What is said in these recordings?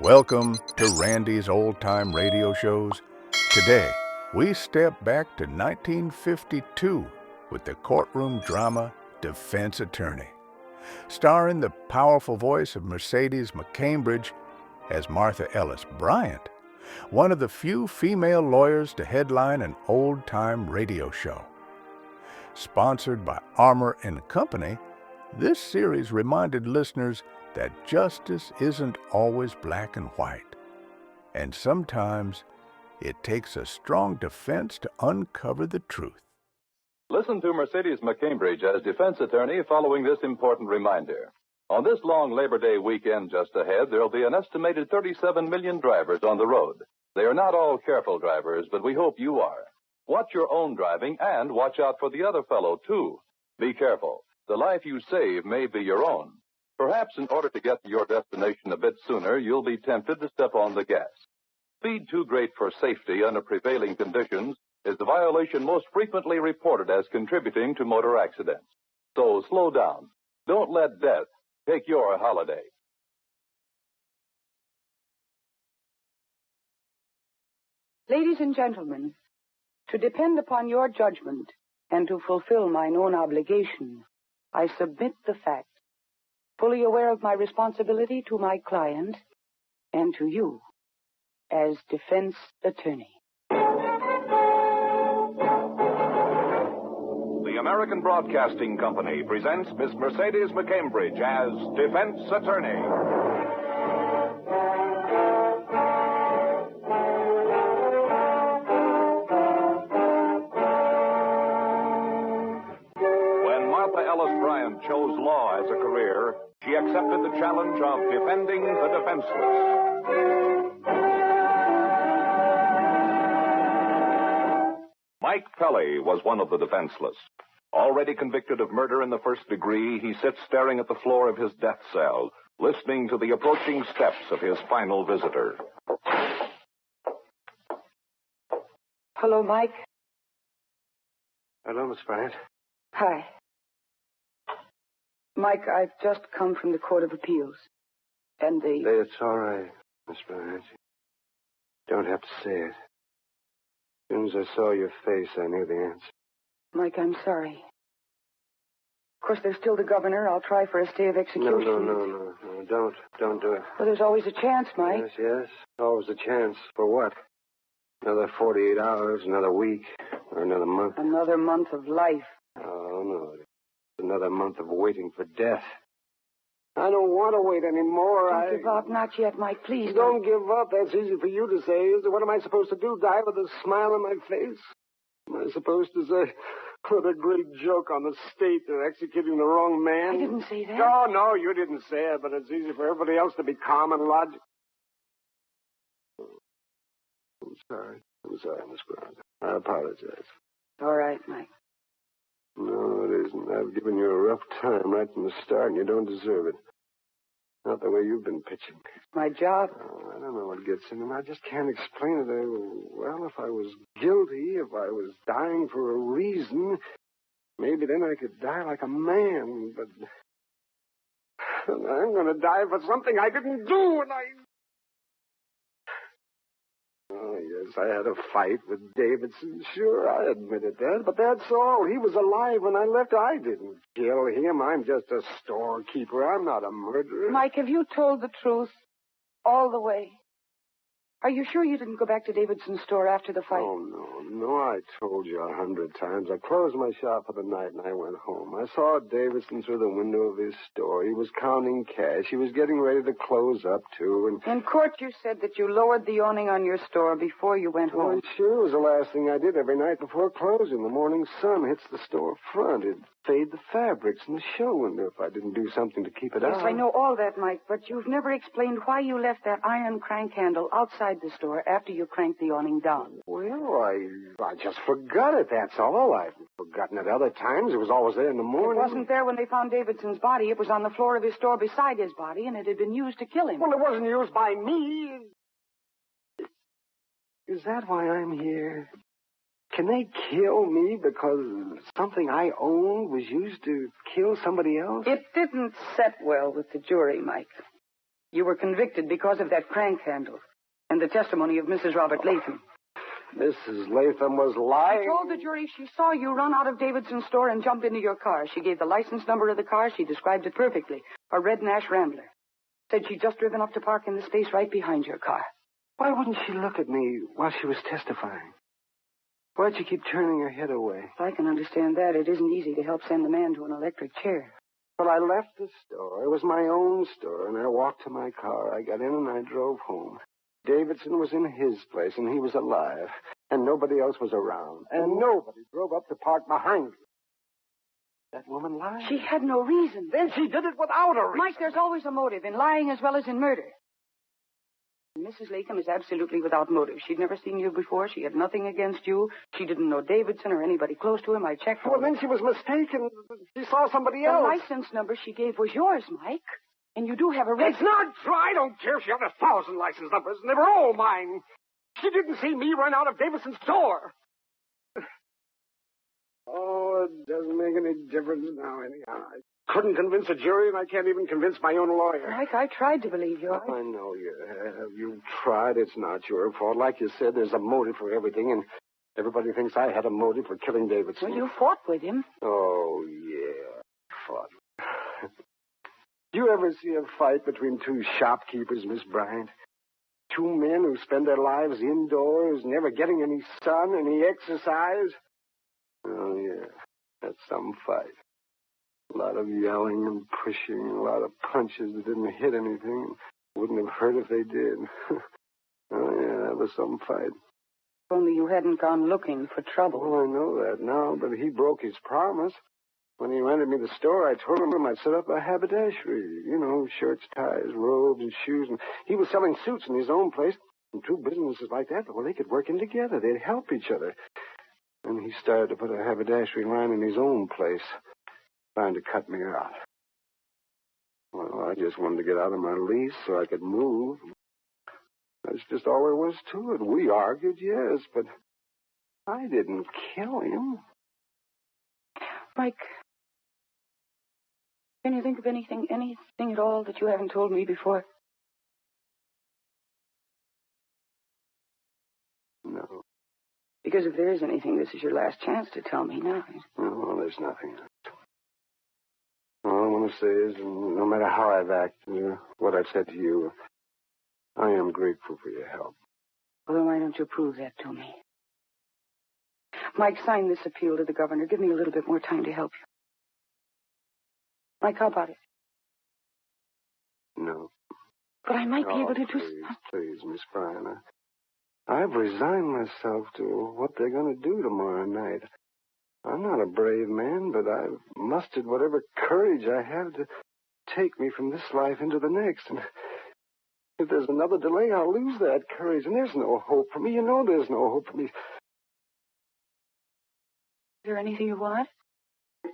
Welcome to Randy's Old Time Radio Shows. Today, we step back to 1952 with the courtroom drama Defense Attorney, starring the powerful voice of Mercedes McCambridge as Martha Ellis Bryant, one of the few female lawyers to headline an old-time radio show. Sponsored by Armour & Company, this series reminded listeners that justice isn't always black and white, and sometimes it takes a strong defense to uncover the truth. Listen to Mercedes McCambridge as defense attorney following this important reminder. On this long Labor Day weekend just ahead, there will be an estimated 37 million drivers on the road. They are not all careful drivers, but we hope you are. Watch your own driving and watch out for the other fellow, too. Be careful. The life you save may be your own. Perhaps in order to get to your destination a bit sooner, you'll be tempted to step on the gas. Speed too great for safety under prevailing conditions is the violation most frequently reported as contributing to motor accidents. So slow down. Don't let death take your holiday. Ladies and gentlemen, to depend upon your judgment and to fulfill mine own obligation, I submit the facts, fully aware of my responsibility to my client and to you as defense attorney. The American Broadcasting Company presents Miss Mercedes McCambridge as defense attorney. When Martha Ellis Bryant chose law as a career, she accepted the challenge of defending the defenseless. Mike Tully was one of the defenseless. Already convicted of murder in the first degree, he sits staring at the floor of his death cell, listening to the approaching steps of his final visitor. Hello, Mike. Hello, Miss Bryant. Hi. Mike, I've just come from the Court of Appeals. And It's all right, Miss Bryant. You don't have to say it. As soon as I saw your face, I knew the answer. Mike, I'm sorry. Of course, there's still the governor. I'll try for a stay of execution. No. Don't do it. Well, there's always a chance, Mike. Yes. Always a chance. For what? Another 48 hours, another week, or another month? Another month of life. Oh, no. Another month of waiting for death. I don't want to wait anymore. Don't give up. Not yet, Mike. Please Don't give up. That's easy for you to say. What am I supposed to do? Die with a smile on my face? Am I supposed to say, what a great joke on the state. They're executing the wrong man? I didn't say that. Oh, no, you didn't say it, but it's easy for everybody else to be calm and logical. I'm sorry, Miss Brown. I apologize. All right, Mike. No, it isn't. I've given you a rough time right from the start, and you don't deserve it. Not the way you've been pitching. My job. Oh, I don't know what gets in him. I just can't explain it. Well, if I was guilty, if I was dying for a reason, maybe then I could die like a man. But I'm going to die for something I didn't do, and Oh, yes, I had a fight with Davidson. Sure, I admitted that. But that's all. He was alive when I left. I didn't kill him. I'm just a storekeeper. I'm not a murderer. Mike, have you told the truth all the way? Are you sure you didn't go back to Davidson's store after the fight? Oh, no. I told you 100 times. I closed my shop for the night and I went home. I saw Davidson through the window of his store. He was counting cash. He was getting ready to close up, too. In court, you said that you lowered the awning on your store before you went home. Well, sure was the last thing I did every night before closing. The morning sun hits the store front. It'd fade the fabrics in the show window if I didn't do something to keep it out. Yes, I know all that, Mike, but you've never explained why you left that iron crank handle outside the store after you cranked the awning down. Well, I just forgot it, that's all. I've forgotten it other times. It was always there in the morning. It wasn't there when they found Davidson's body. It was on the floor of his store beside his body, and it had been used to kill him. Well, it wasn't used by me. Is that why I'm here? Can they kill me because something I owned was used to kill somebody else? It didn't set well with the jury, Mike. You were convicted because of that crank handle and the testimony of Mrs. Robert Latham. Mrs. Latham was lying. She told the jury she saw you run out of Davidson's store and jump into your car. She gave the license number of the car. She described it perfectly. A red Nash Rambler. Said she'd just driven up to park in the space right behind your car. Why wouldn't she look at me while she was testifying? Why'd she keep turning her head away? If I can understand that, it isn't easy to help send a man to an electric chair. Well, I left the store. It was my own store, and I walked to my car. I got in and I drove home. Davidson was in his place, and he was alive, and nobody else was around, and nobody drove up to park behind me. That woman lied. She had no reason. Then she did it without a reason. Mike, there's always a motive in lying as well as in murder. Mrs. Latham is absolutely without motive. She'd never seen you before. She had nothing against you. She didn't know Davidson or anybody close to him. I checked. Well, then she was mistaken. She saw somebody else. The license number she gave was yours, Mike. And you do have a right. It's not true. I don't care if she had 1,000 license numbers, and they were all mine. She didn't see me run out of Davidson's store. Oh, it doesn't make any difference now, anyhow. I couldn't convince a jury, and I can't even convince my own lawyer. Mike, I tried to believe you. I know you have. You've tried. It's not your fault. Like you said, there's a motive for everything, and everybody thinks I had a motive for killing Davidson. Well, you fought with him. Oh, yeah, fought. Do you ever see a fight between two shopkeepers, Miss Bryant? Two men who spend their lives indoors, never getting any sun, any exercise? Oh, yeah, that's some fight. A lot of yelling and pushing, a lot of punches that didn't hit anything. Wouldn't have hurt if they did. Oh, yeah, that was some fight. If only you hadn't gone looking for trouble. Well, I know that now, but he broke his promise. When he rented me the store, I told him I'd set up a haberdashery. You know, shirts, ties, robes, and shoes. And he was selling suits in his own place. And two businesses like that, well, they could work in together. They'd help each other. And he started to put a haberdashery line in his own place, trying to cut me out. Well, I just wanted to get out of my lease so I could move. That's just all there was to it. We argued, yes, but I didn't kill him. Mike, can you think of anything at all that you haven't told me before? No. Because if there is anything, this is your last chance to tell me now. No, there's nothing. All I want to say is, no matter how I've acted, what I've said to you, I am grateful for your help. Well, then why don't you prove that to me? Mike, sign this appeal to the governor. Give me a little bit more time to help you. Mike, how about it? No. But I might be able to do... Please, Miss Bryan. I've resigned myself to what they're going to do tomorrow night. I'm not a brave man, but I've mustered whatever courage I have to take me from this life into the next. And if there's another delay, I'll lose that courage. And there's no hope for me. You know there's no hope for me. Is there anything you want? Is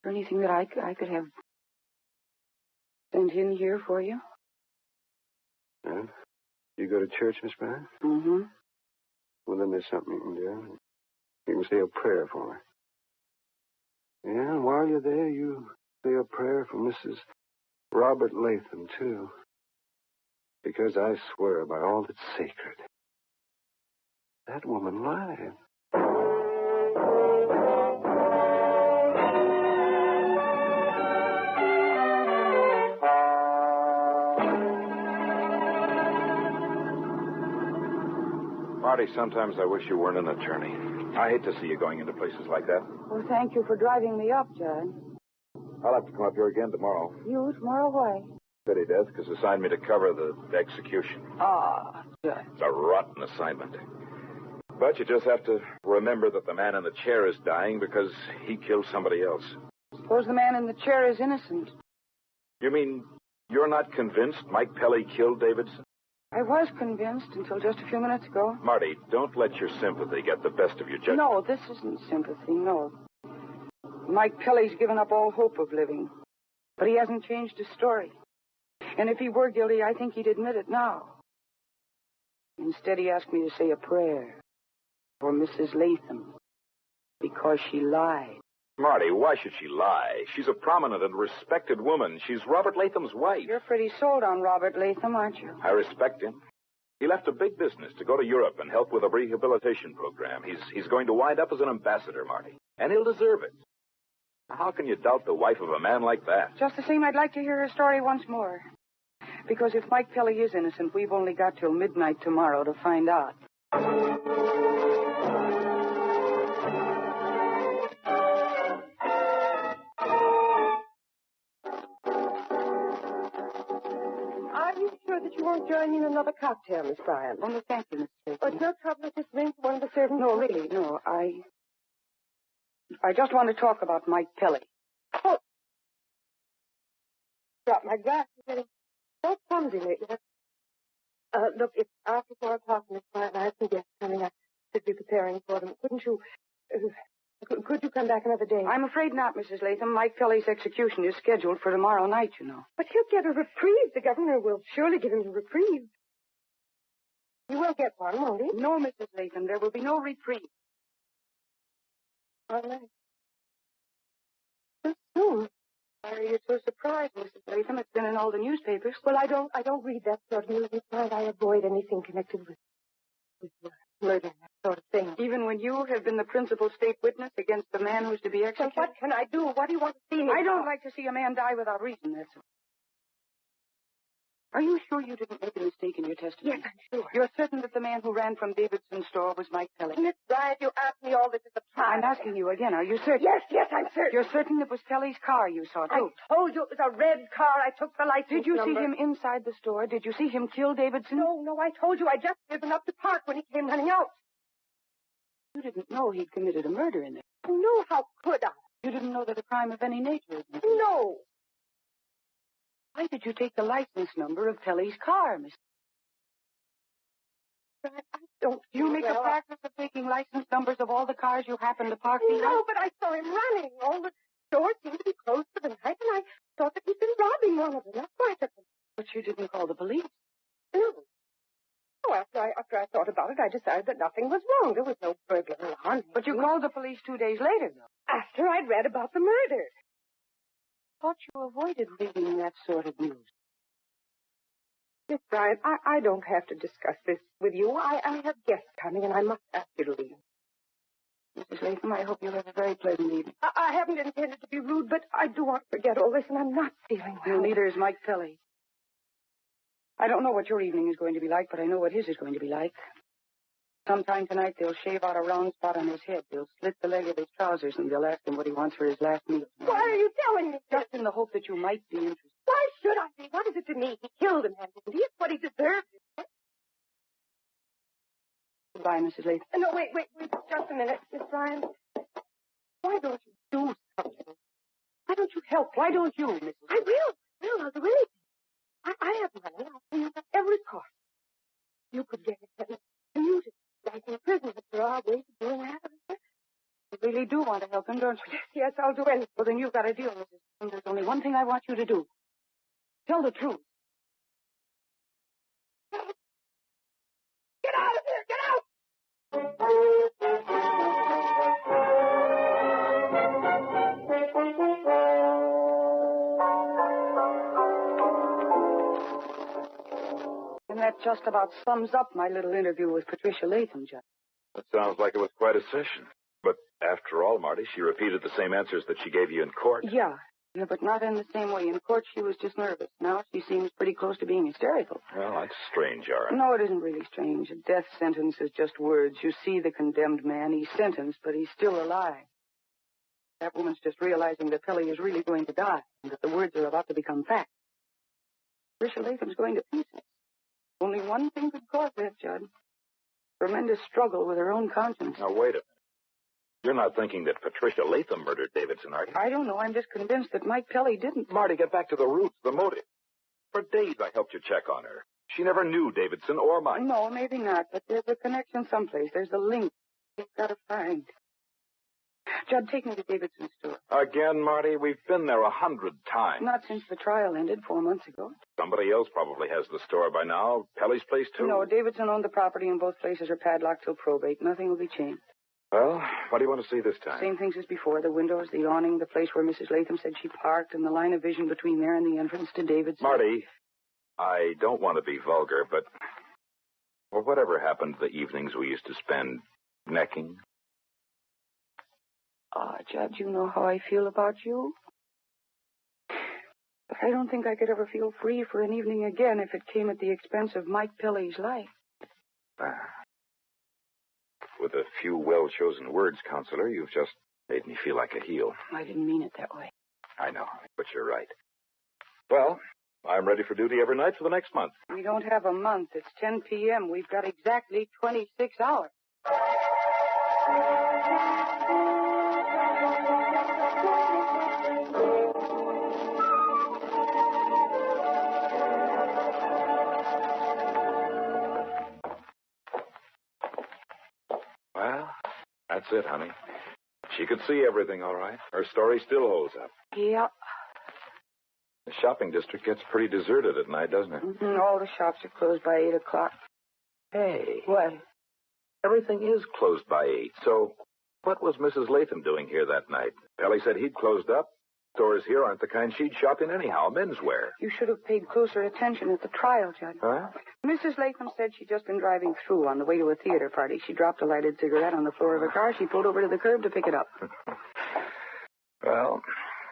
there anything that I could have sent in here for you? Yeah. You go to church, Miss Bryan? Mm-hmm. Well, then there's something you can do. You can say a prayer for me. Yeah, and while you're there, you say a prayer for Mrs. Robert Latham, too. Because I swear by all that's sacred, that woman lied. Marty, sometimes I wish you weren't an attorney. I hate to see you going into places like that. Well, thank you for driving me up, Judd. I'll have to come up here again tomorrow. You, tomorrow, why? City desk has assigned me to cover the execution. Ah, Judd. It's a rotten assignment. But you just have to remember that the man in the chair is dying because he killed somebody else. Suppose the man in the chair is innocent. You mean you're not convinced Mike Pelly killed Davidson? I was convinced until just a few minutes ago. Marty, don't let your sympathy get the best of your judgment. No, this isn't sympathy, no. Mike Pelly's given up all hope of living. But he hasn't changed his story. And if he were guilty, I think he'd admit it now. Instead, he asked me to say a prayer for Mrs. Latham because she lied. Marty, why should she lie? She's a prominent and respected woman. She's Robert Latham's wife. You're pretty sold on Robert Latham, aren't you? I respect him. He left a big business to go to Europe and help with a rehabilitation program. He's going to wind up as an ambassador, Marty. And he'll deserve it. How can you doubt the wife of a man like that? Just the same, I'd like to hear her story once more. Because if Mike Kelly is innocent, we've only got till midnight tomorrow to find out. Are you sure that you won't join me in another cocktail, Miss Bryant? Oh, no, thank you, Mrs. Latham. Oh, it's no trouble. Just ring for one of the servants. No, really, no. I just want to talk about Mike Kelly. Oh. Drop my glass. You're getting so clumsy lately. Look, it's after 4 o'clock, Miss Bryant. I have some guests coming. I should be preparing for them. Couldn't you... could you come back another day? I'm afraid not, Mrs. Latham. Mike Kelly's execution is scheduled for tomorrow night, you know. But he'll get a reprieve. The governor will surely give him a reprieve. You will get one, won't he? No, Mrs. Latham. There will be no reprieve. All right. So soon. Why are you so surprised, Mrs. Latham? It's been in all the newspapers. Well, I don't read that sort of news. I avoid anything connected with murder and that sort of thing. Even when you have been the principal state witness against the man who's to be executed? So what can I do? What do you want to see me? I don't like to see a man die without reason, that's all. Are you sure you didn't make a mistake in your testimony? Yes, I'm sure. You're certain that the man who ran from Davidson's store was Mike Kelly? Miss Bryant, you asked me all this at the time. I'm asking you again. Are you certain? Yes, I'm certain. You're certain it was Kelly's car you saw, too? I told you it was a red car. I took the license Did you number. see him inside the store? Did you see him kill Davidson? No, I told you. I just driven up to park when he came running out. You didn't know he'd committed a murder in there. No, how could I? You didn't know that a crime of any nature had been committed. No. Why did you take the license number of Kelly's car, Miss? I don't. You make a practice of taking license numbers of all the cars you happen to park behind? No, but I saw him running. All the stores seemed to be closed for the night, and I thought that he'd been robbing one of them. That's why I took them. But you didn't call the police. No. Oh, after I thought about it, I decided that nothing was wrong. There was no burglar alarm. But you called the police 2 days later, though. After I'd read about the murder. Thought you avoided reading that sort of news. Miss Bryant, I don't have to discuss this with you. I have guests coming, and I must ask you to leave. Mrs. Latham, I hope you'll have a very pleasant evening. I haven't intended to be rude, but I do want to forget all this, and I'm not feeling well. No, neither is Mike Kelly. I don't know what your evening is going to be like, but I know what his is going to be like. Sometime tonight, they'll shave out a round spot on his head. They'll slit the leg of his trousers, and they'll ask him what he wants for his last meal. Why are you telling me this? Just in the hope that you might be interested. Why should I be? What is it to me? He killed a man, didn't he? It's what he deserved. Goodbye, Mrs. Latham. No, wait, just a minute, Miss Bryant. Why don't you do something? Why don't you help? Why don't you, Mrs. I will. I'll do anything. I have money. I'll pay you at every cost. You could get it and use it. Like in prison, but there are ways of doing that. You really do want to help him, don't you? Yes, I'll do anything. Well, then you've got a deal, Mrs. Latham. There's only one thing I want you to do. Tell the truth. Get out of here! Get out! And that just about sums up my little interview with Patricia Latham, Judge. That sounds like it was quite a session. But after all, Marty, she repeated the same answers that she gave you in court. Yeah, but not in the same way. In court, she was just nervous. Now she seems pretty close to being hysterical. Well, that's strange, Yara. No, it isn't really strange. A death sentence is just words. You see the condemned man. He's sentenced, but he's still alive. That woman's just realizing that Kelly is really going to die and that the words are about to become fact. Patricia Latham's going to pieces. Only one thing could cause that, Judd. Tremendous struggle with her own conscience. Now, wait a minute. You're not thinking that Patricia Latham murdered Davidson, are you? I don't know. I'm just convinced that Mike Kelly didn't. Marty, get back to the roots, the motive. For days I helped you check on her. She never knew Davidson or Mike. No, maybe not, but there's a connection someplace. There's a link we've got to find. Judd, take me to Davidson's store. Again, Marty? We've been there 100 times. Not since the trial ended 4 months ago. Somebody else probably has the store by now. Kelly's place, too? No, Davidson owned the property, and both places are padlocked till probate. Nothing will be changed. Well, what do you want to see this time? Same things as before. The windows, the awning, the place where Mrs. Latham said she parked, and the line of vision between there and the entrance to David's. Marty, I don't want to be vulgar, but... Well, whatever happened to the evenings we used to spend necking? Judge, you know how I feel about you. But I don't think I could ever feel free for an evening again if it came at the expense of Mike Pilley's life. With a few well-chosen words, Counselor, you've just made me feel like a heel. I didn't mean it that way. I know, but you're right. Well, I'm ready for duty every night for the next month. We don't have a month. It's 10 p.m. We've got exactly 26 hours. Well, that's it, honey. She could see everything all right. Her story still holds up. Yeah. The shopping district gets pretty deserted at night, doesn't it? Mm-hmm. All the shops are closed by 8 o'clock. Hey. What? Everything is closed by 8. So what was Mrs. Latham doing here that night? Pelly said he'd closed up. Stores here aren't the kind she'd shop in anyhow. Menswear. You should have paid closer attention at the trial, Judge. Huh? Mrs. Latham said she'd just been driving through on the way to a theater party. She dropped a lighted cigarette on the floor of her car. She pulled over to the curb to pick it up. Well,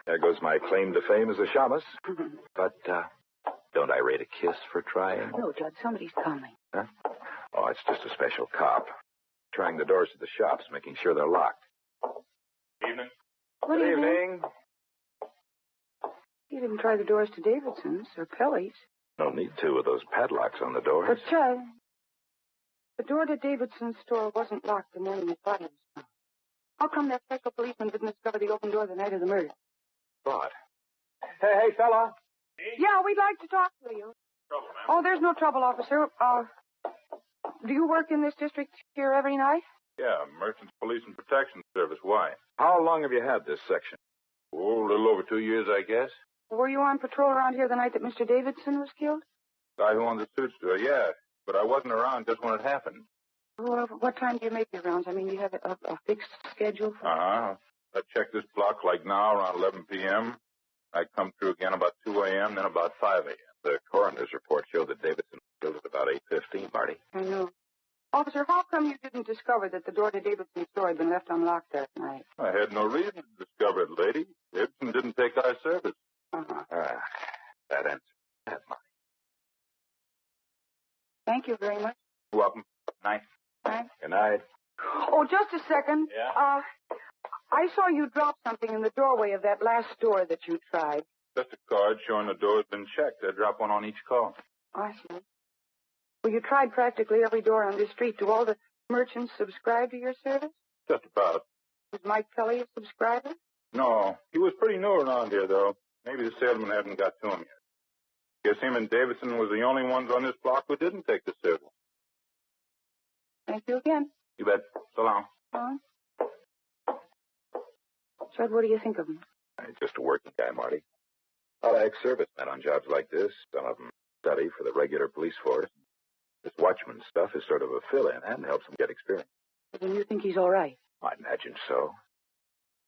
there goes my claim to fame as a shamus. But don't I rate a kiss for trying? No, Judge, somebody's coming. Huh? Oh, it's just a special cop. Trying the doors to the shops, making sure they're locked. Evening. Good evening. He didn't try the doors to Davidson's or Pelly's. No need to with those padlocks on the doors. But, Judge, the door to Davidson's store wasn't locked the morning his body was found. How come that special policeman didn't discover the open door the night of the murder? Thought. Hey, fella. Yeah, we'd like to talk to you. Trouble, ma'am. Oh, there's no trouble, officer. Do you work in this district here every night? Yeah, Merchants Police and Protection Service. Why? How long have you had this section? Oh, a little over 2 years, I guess. Were you on patrol around here the night that Mr. Davidson was killed? Guy who owns the suit store, yeah. But I wasn't around just when it happened. Well, what time do you make your rounds? I mean, do you have a fixed schedule for... Uh-huh. I check this block like now around 11 p.m. I come through again about 2 a.m., then about 5 a.m. The coroner's report showed that Davidson was killed at about 8:15, Marty. I know. Officer, how come you didn't discover that the door to Davidson's store had been left unlocked that night? I had no reason to discover it, lady. Davidson didn't take our service. Uh-huh. That answers that, Marty. Thank you very much. You're welcome. Night. Thanks. Good night. Oh, just a second. Yeah? I saw you drop something in the doorway of that last store that you tried. Just a card showing the door's been checked. I drop one on each call. I see. Well, you tried practically every door on this street. Do all the merchants subscribe to your service? Just about. Was Mike Kelly a subscriber? No. He was pretty new around here, though. Maybe the salesman hadn't got to him yet. Guess him and Davidson was the only ones on this block who didn't take the service. Thank you again. You bet. So long. Judd, what do you think of him? He's just a working guy, Marty. A lot of ex-servicemen on jobs like this. Some of them study for the regular police force. This watchman stuff is sort of a fill-in and helps them get experience. Then you think he's all right? I imagine so.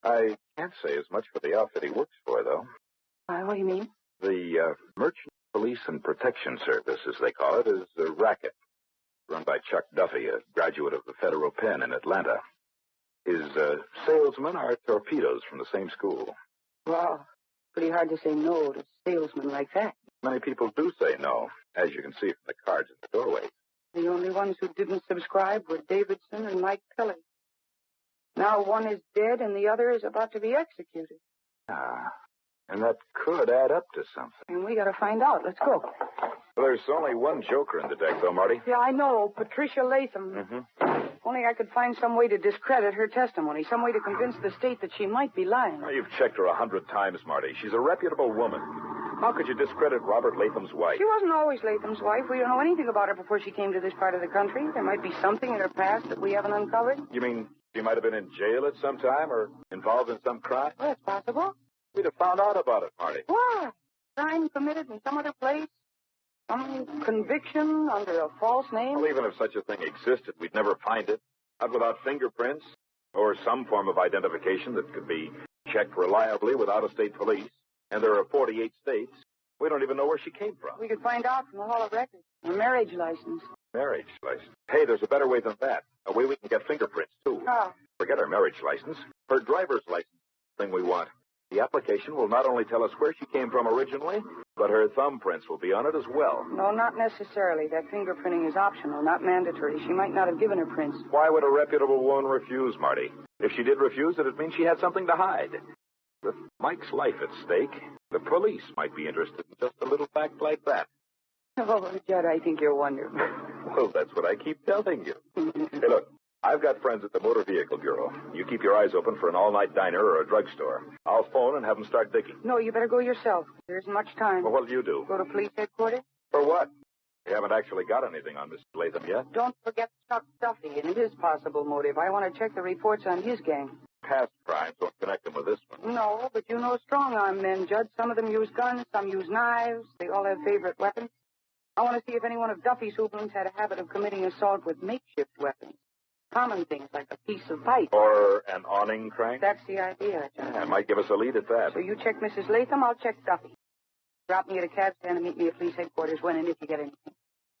I can't say as much for the outfit he works for, though. What do you mean? The Merchant Police and Protection Service, as they call it, is a racket run by Chuck Duffy, a graduate of the Federal Pen in Atlanta. His salesmen are torpedoes from the same school. Wow. Pretty hard to say no to salesmen like that. Many people do say no, as you can see from the cards in the doorways. The only ones who didn't subscribe were Davidson and Mike Kelly. Now one is dead and the other is about to be executed. And that could add up to something. And we got to find out. Let's go. Well, there's only one joker in the deck, though, Marty. Yeah, I know. Patricia Latham. Mm-hmm. Only I could find some way to discredit her testimony, some way to convince the state that she might be lying. Well, you've checked her 100 times, Marty. She's a reputable woman. How could you discredit Robert Latham's wife? She wasn't always Latham's wife. We don't know anything about her before she came to this part of the country. There might be something in her past that we haven't uncovered. You mean she might have been in jail at some time or involved in some crime? Well, it's possible. We'd have found out about it, Marty. Why? Crime committed in some other place? Some conviction under a false name? Well, even if such a thing existed, we'd never find it. Not without fingerprints, or some form of identification that could be checked reliably with out-of-state police. And there are 48 states. We don't even know where she came from. We could find out from the Hall of Records. Her marriage license. Marriage license. Hey, there's a better way than that. A way we can get fingerprints, too. How? Forget her marriage license. Her driver's license. Thing we want. The application will not only tell us where she came from originally, but her thumbprints will be on it as well. No, not necessarily. That fingerprinting is optional, not mandatory. She might not have given her prints. Why would a reputable woman refuse, Marty? If she did refuse it, it means she had something to hide. With Mike's life at stake, the police might be interested in just a little fact like that. Oh, Judd, I think you're wonderful. Well, that's what I keep telling you. Hey, look, I've got friends at the Motor Vehicle Bureau. You keep your eyes open for an all-night diner or a drugstore. I'll phone and have them start digging. No, you better go yourself. There isn't much time. Well, what'll you do? Go to police headquarters? For what? We haven't actually got anything on Mrs. Latham yet. Don't forget Chuck Duffy and his possible motive. I want to check the reports on his gang. Past crimes don't connect them with this one. No, but you know strong-arm men, Judd. Some of them use guns, some use knives. They all have favorite weapons. I want to see if any one of Duffy's hoodlums had a habit of committing assault with makeshift weapons. Common things like a piece of pipe. Or an awning crank? That's the idea, Judd. Yeah, might give us a lead at that. So you check Mrs. Latham, I'll check Duffy. Drop me at a cab stand and meet me at police headquarters when and if you get anything.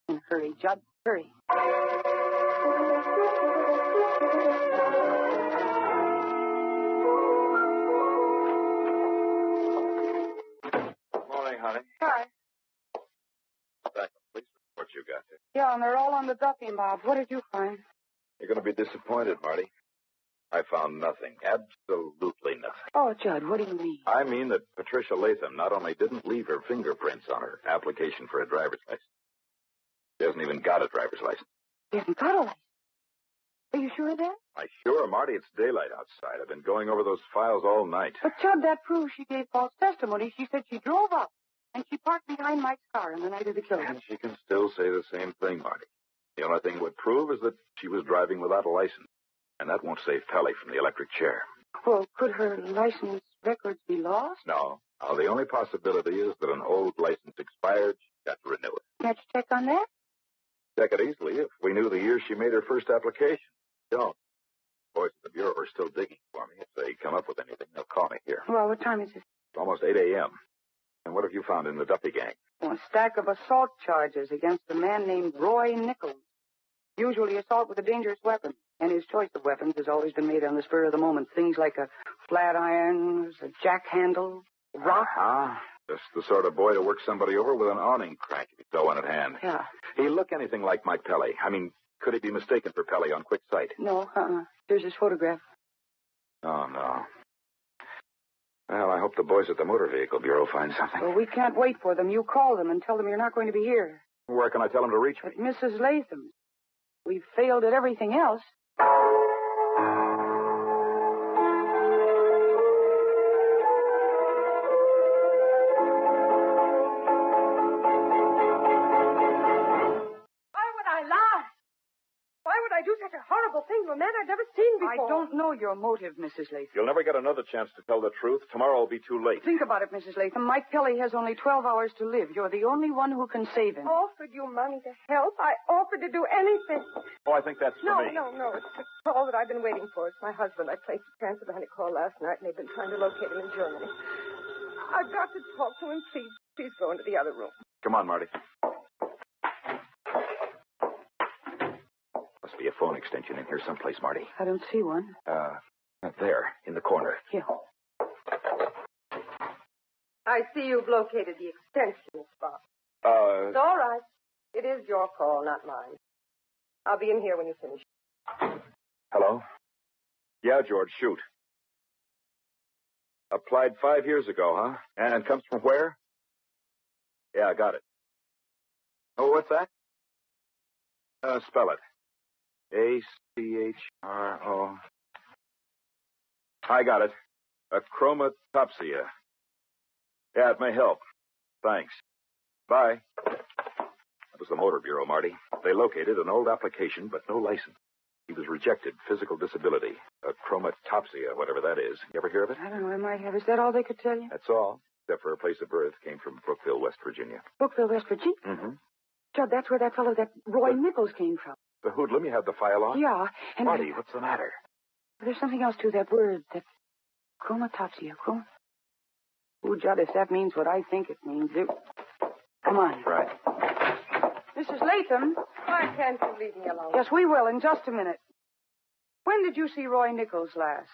And hurry, Judd, hurry. Morning, honey. Hi. Back to police report you got there. Yeah, and they're all on the Duffy mob. What did you find? You're going to be disappointed, Marty. I found nothing. Absolutely nothing. Oh, Judd, what do you mean? I mean that Patricia Latham not only didn't leave her fingerprints on her application for a driver's license, she hasn't even got a driver's license. You haven't got a license. Are you sure of that? Sure, Marty. It's daylight outside. I've been going over those files all night. But, Judd, that proves she gave false testimony. She said she drove up, and she parked behind Mike's car on the night of the killing. And she can still say the same thing, Marty. The only thing it would prove is that she was driving without a license. And that won't save Tully from the electric chair. Well, could her license records be lost? No. The only possibility is that an old license expired. She's got to renew it. Can't you check on that? Check it easily if we knew the year she made her first application. Don't. Boys at the Bureau are still digging for me. If they come up with anything, they'll call me here. Well, what time is it? It's almost 8 a.m. And what have you found in the Duffy gang? Oh, a stack of assault charges against a man named Roy Nichols. Usually assault with a dangerous weapon. And his choice of weapons has always been made on the spur of the moment. Things like a flat iron, a jack handle, a rock. Just the sort of boy to work somebody over with an awning crank if he's got one at hand. Yeah. He look anything like Mike Pelly. I mean, could he be mistaken for Pelly on quick sight? No, Here's his photograph. Oh, no. Well, I hope the boys at the Motor Vehicle Bureau find something. Well, we can't wait for them. You call them and tell them you're not going to be here. Where can I tell them to reach me? At Mrs. Latham's. We've failed at everything else. thing to a man I'd never seen before. I don't know your motive, Mrs. Latham. You'll never get another chance to tell the truth. Tomorrow will be too late. Think about it, Mrs. Latham. Mike Kelly has only 12 hours to live. You're the only one who can save him. Offered you money to help. I offered to do anything. Oh, I think that's for me. No. It's the call that I've been waiting for. It's my husband. I placed a transatlantic call last night, and they've been trying to locate him in Germany. I've got to talk to him. Please go into the other room. Come on, Marty. Must be a phone extension in here someplace, Marty. I don't see one. There, in the corner. Here. I see you've located the extension, Miss Bob. It's all right. It is your call, not mine. I'll be in here when you finish. Hello? Yeah, George, shoot. Applied 5 years ago, huh? And comes from where? Yeah, I got it. Oh, what's that? Spell it. A-C-H-R-O. I got it. Achromatopsia. Yeah, it may help. Thanks. Bye. That was the Motor Bureau, Marty. They located an old application, but no license. He was rejected. Physical disability. Achromatopsia, whatever that is. You ever hear of it? I don't know. I might have. Is that all they could tell you? That's all. Except for a place of birth. Came from Brookville, West Virginia. Brookville, West Virginia? Mm-hmm. Judd, that's where that fellow, that Roy Nichols came from. The hoodlum, you have the file on? Yeah. And Marty, what's the matter? There's something else to that word, that chromatopsia. Oh, Judd, if that means what I think it means, Come on. Right. Mrs. Latham. Why can't you leave me alone? Yes, we will in just a minute. When did you see Roy Nichols last?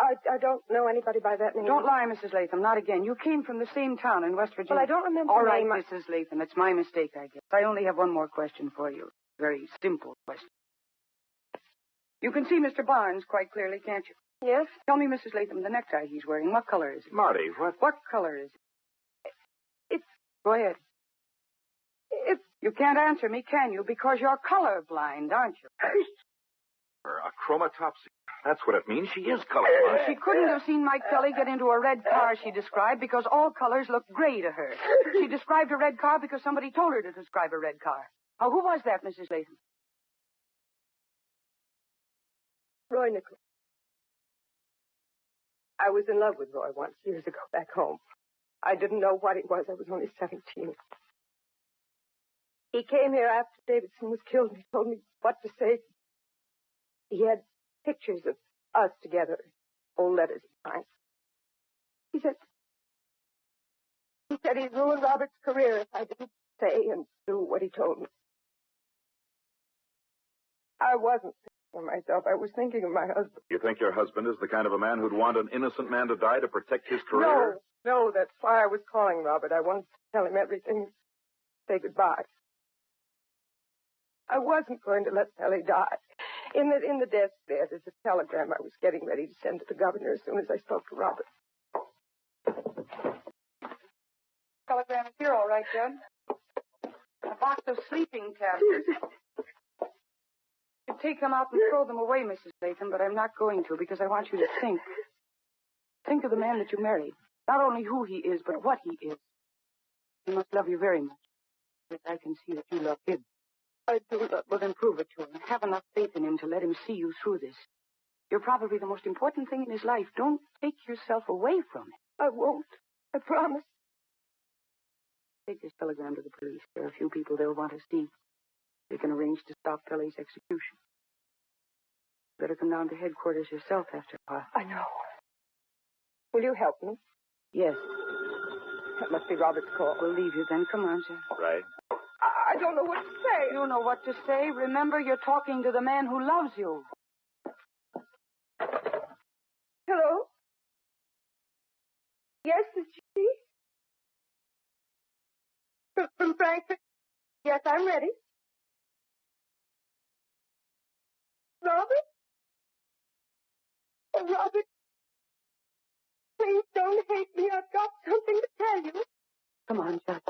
I don't know anybody by that name. Don't lie, Mrs. Latham, not again. You came from the same town in West Virginia. Well, I don't remember All the right, name. Mrs. Latham, it's my mistake, I guess. I only have one more question for you. Very simple question. You can see Mr. Barnes quite clearly, can't you? Yes? Tell me, Mrs. Latham, the necktie he's wearing, what color is it? Marty, what? What color is it? It's... Go ahead. It's... You can't answer me, can you? Because you're colorblind, aren't you? A chromatopsia. That's what it means. She is colorblind. She couldn't have seen Mike Tully get into a red car, she described, because all colors look gray to her. She described a red car because somebody told her to describe a red car. Now, who was that, Mrs. Latham? Roy Nichols. I was in love with Roy once, years ago, back home. I didn't know what he was. I was only 17. He came here after Davidson was killed and he told me what to say. He had pictures of us together, old letters he signed. He said he'd ruin Robert's career if I didn't say and do what he told me. I wasn't thinking of myself. I was thinking of my husband. You think your husband is the kind of a man who'd want an innocent man to die to protect his career? No, that's why I was calling Robert. I wanted to tell him everything, say goodbye. I wasn't going to let Ellie die. In the desk there's a telegram I was getting ready to send to the governor as soon as I spoke to Robert. Telegram is here, all right, Judd. A box of sleeping tablets. You take them out and throw them away, Mrs. Latham, but I'm not going to because I want you to think. Think of the man that you married. Not only who he is, but what he is. He must love you very much. But I can see that you love him. I do love him. Well, then prove it to him. Have enough faith in him to let him see you through this. You're probably the most important thing in his life. Don't take yourself away from it. I won't. I promise. Take this telegram to the police. There are a few people they'll want to see. They can arrange to stop Kelly's execution. Better come down to headquarters yourself after a while. I know. Will you help me? Yes. That must be Robert's call. We'll leave you then. Come on, sir. Right. I don't know what to say. You know what to say. Remember, you're talking to the man who loves you. Hello? Yes, it's she? From Frankfurt? Yes, I'm ready. Robert? Oh, Robert, please don't hate me. I've got something to tell you. Come on, Judd.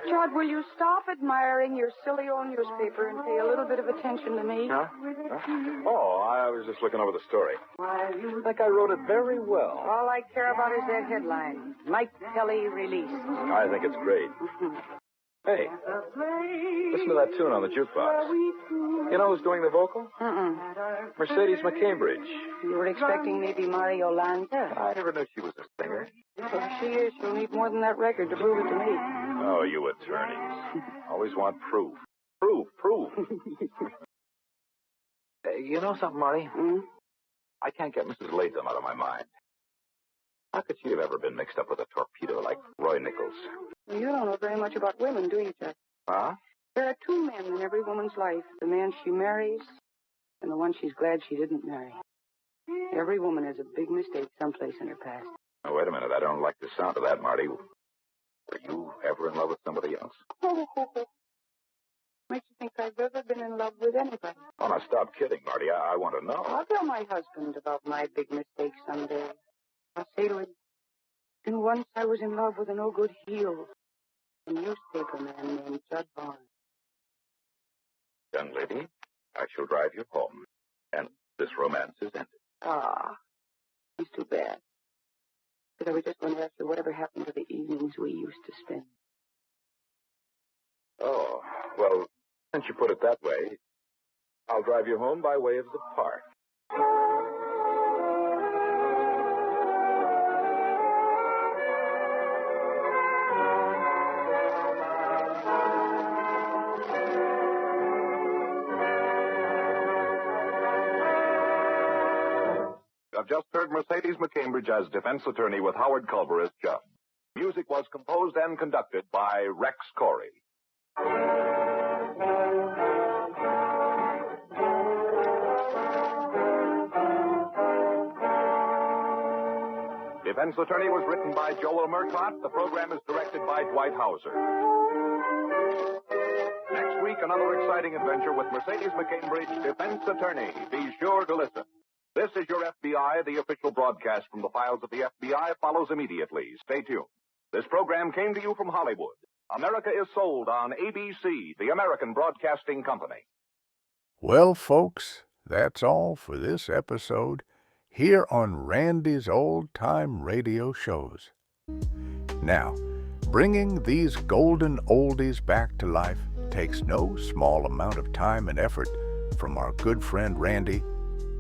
Judd, will you stop admiring your silly old newspaper and pay a little bit of attention to me? Huh? Oh, I was just looking over the story. Why, I think I wrote it very well. all I care about is that headline. Mike Kelly released. I think it's great. Hey, listen to that tune on the jukebox. You know who's doing the vocal? Mercedes McCambridge. You were expecting maybe Mario Lanza? I never knew she was a singer. Well, she is. She'll need more than that record to prove it to me. Oh, you attorneys. Always want proof. Proof. You know something, Marty? I can't get Mrs. Latham out of my mind. How could she have ever been mixed up with a torpedo like Roy Nichols? Well, you don't know very much about women, do you, Jack? Huh? There are two men in every woman's life. The man she marries and the one she's glad she didn't marry. Every woman has a big mistake someplace in her past. Oh, wait a minute. I don't like the sound of that, Marty. Were you ever in love with somebody else? Makes you think I've ever been in love with anybody. Oh, now stop kidding, Marty. I want to know. I'll tell my husband about my big mistake someday. I'll say to him, and once I was in love with a no-good heel, a newspaper man named Judd Barnes. Young lady, I shall drive you home. And this romance is ended. Ah, it's too bad. But I was just going to ask you whatever happened to the evenings we used to spend. Oh, well, Since you put it that way, I'll drive you home by way of the park. I've just heard Mercedes McCambridge as defense attorney with Howard Culver as judge. Music was composed and conducted by Rex Corey. Defense Attorney was written by Joel Murcott. The program is directed by Dwight Hauser. Next week, another exciting adventure with Mercedes McCambridge, Defense Attorney. Be sure to listen. This is Your FBI. The official broadcast from the files of the FBI follows immediately. Stay tuned. This program came to you from Hollywood. America is sold on ABC, the American Broadcasting Company. Well, folks, that's all for this episode here on Randy's Old Time Radio Shows. Now, bringing these golden oldies back to life takes no small amount of time and effort from our good friend Randy,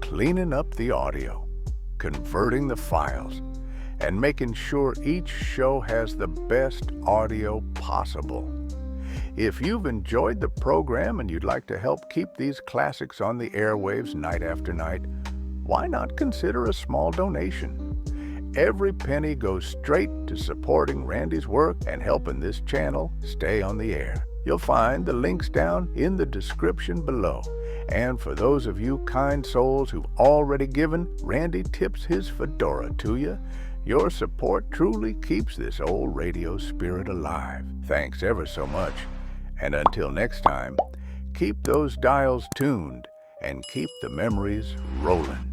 cleaning up the audio, converting the files, and making sure each show has the best audio possible. If you've enjoyed the program and you'd like to help keep these classics on the airwaves night after night, why not consider a small donation? Every penny goes straight to supporting Randy's work and helping this channel stay on the air. You'll find the links down in the description below. And for those of you kind souls who've already given, Randy tips his fedora to you. Your support truly keeps this old radio spirit alive. Thanks ever so much. And until next time, keep those dials tuned and keep the memories rolling.